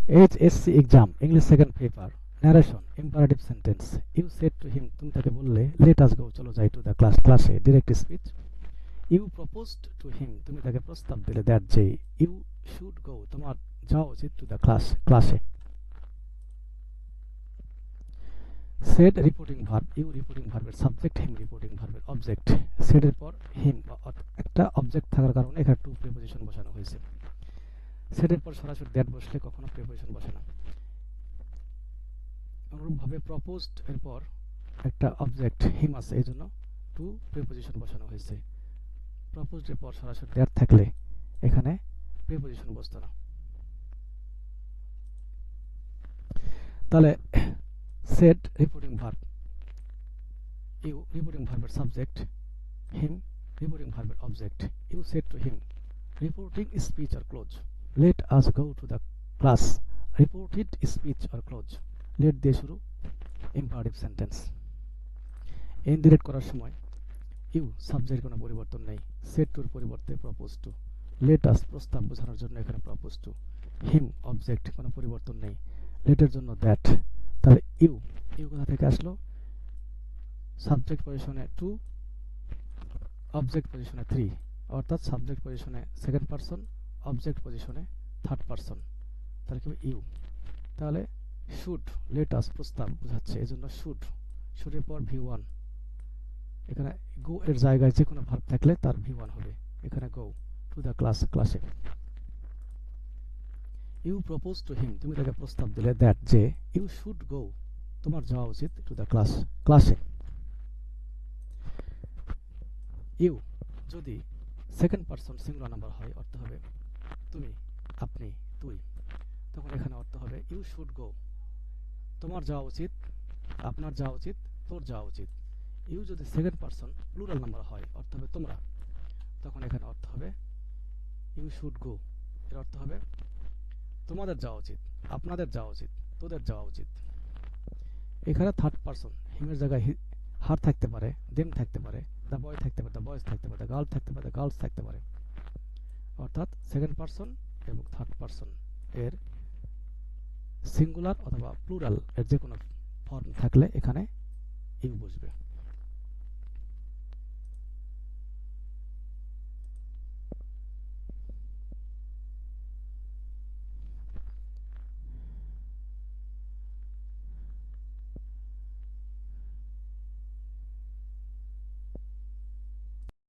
HSC exam English second paper narration imperative sentence you said to him তুমি তাকে বললে let us go চলো যাই to the ক্লাসে direct speech you proposed to him তুমি তাকে প্রস্তাব দিলে that যে you should go তোমার যাওয়া উচিত to the ক্লাসে said reporting verb you reporting ভার্বের সাবজেক্ট হিম রিপোর্টিং ভার্বের অবজেক্ট said এর পর হিম একটা অবজেক্ট থাকার কারণে এখানে টু প্রিপোজিশন বসানো হয়েছে said এর পর সরাসরি দ্যাট বসলে কখনো প্রিপোজিশন বসে না অনুরূপভাবে প্রপোজড এর পর একটা অবজেক্ট হিম আছে এই জন্য টু প্রিপোজিশন বসানো হয়েছে প্রপোজড এর পর সরাসরি দ্যাট থাকলে এখানে প্রিপোজিশন বসতো না তাহলে said reporting verb you reporting verb subject him reporting verb object you said to him reporting speech or close let us go to the class reported speech or close let দিয়ে শুরু imperative sentence indirect করার সময় you subject কোনো পরিবর্তন নেই said to পরিবর্তে proposed to let us প্রস্তাব বোঝানোর জন্য এখানে proposed to him অবজেক্ট কোনো পরিবর্তন নেই let এর জন্য that তাহলে ইউ কোথা থেকে আসলো সাবজেক্ট পজিশনে 2 অবজেক্ট পজিশনে 3 অর্থাৎ সাবজেক্ট পজিশনে সেকেন্ড পারসন অবজেক্ট পজিশনে থার্ড পারসন তাহলে কি ইউ তাহলে শুড লেট আস প্রস্তাব বোঝাচ্ছে এজন্য শুড এর পর ভি1 এখানে গো এর জায়গায় যে কোনো ভার্ব থাকলে তার ভি1 হবে এখানে গো টু দ্য ক্লাসে ইউ প্রপোজ টু হিম তুমি তাকে প্রস্তাব দিলে দ্যাট যে ইউ শুড গো তোমার যাওয়া উচিত টু দ্য ক্লাসে ইউ যদি সেকেন্ড পারসন সিঙ্গুলার নাম্বার হয় অর্থ হবে তুমি আপনি তুই তখন এখানে অর্থ হবে ইউ শুড গো তোমার যাওয়া উচিত আপনার যাওয়া উচিত তোর যাওয়া উচিত ইউ যদি সেকেন্ড পারসন প্লুরাল নাম্বার হয় অর্থ হবে তোমরা তখন এখানে অর্থ হবে ইউ শুড গো এর অর্থ হবে তোমাদের যাওয়া উচিত আপনাদের যাওয়া উচিত তোদের যাওয়া উচিত এখানে থার্ড পারসন হিমের জায়গায় হার থাকতে পারে দেম থাকতে পারে দ্য বয় থাকতে পারে দ্য বয়েজ থাকতে পারে দ্য গার্ল থাকতে পারে দ্য গার্লস থাকতে পারে অর্থাৎ সেকেন্ড পারসন এবং থার্ড পারসন এর সিঙ্গুলার অথবা প্লুরাল এর যে কোনো ফর্ম থাকলে এখানে ইউ বসবে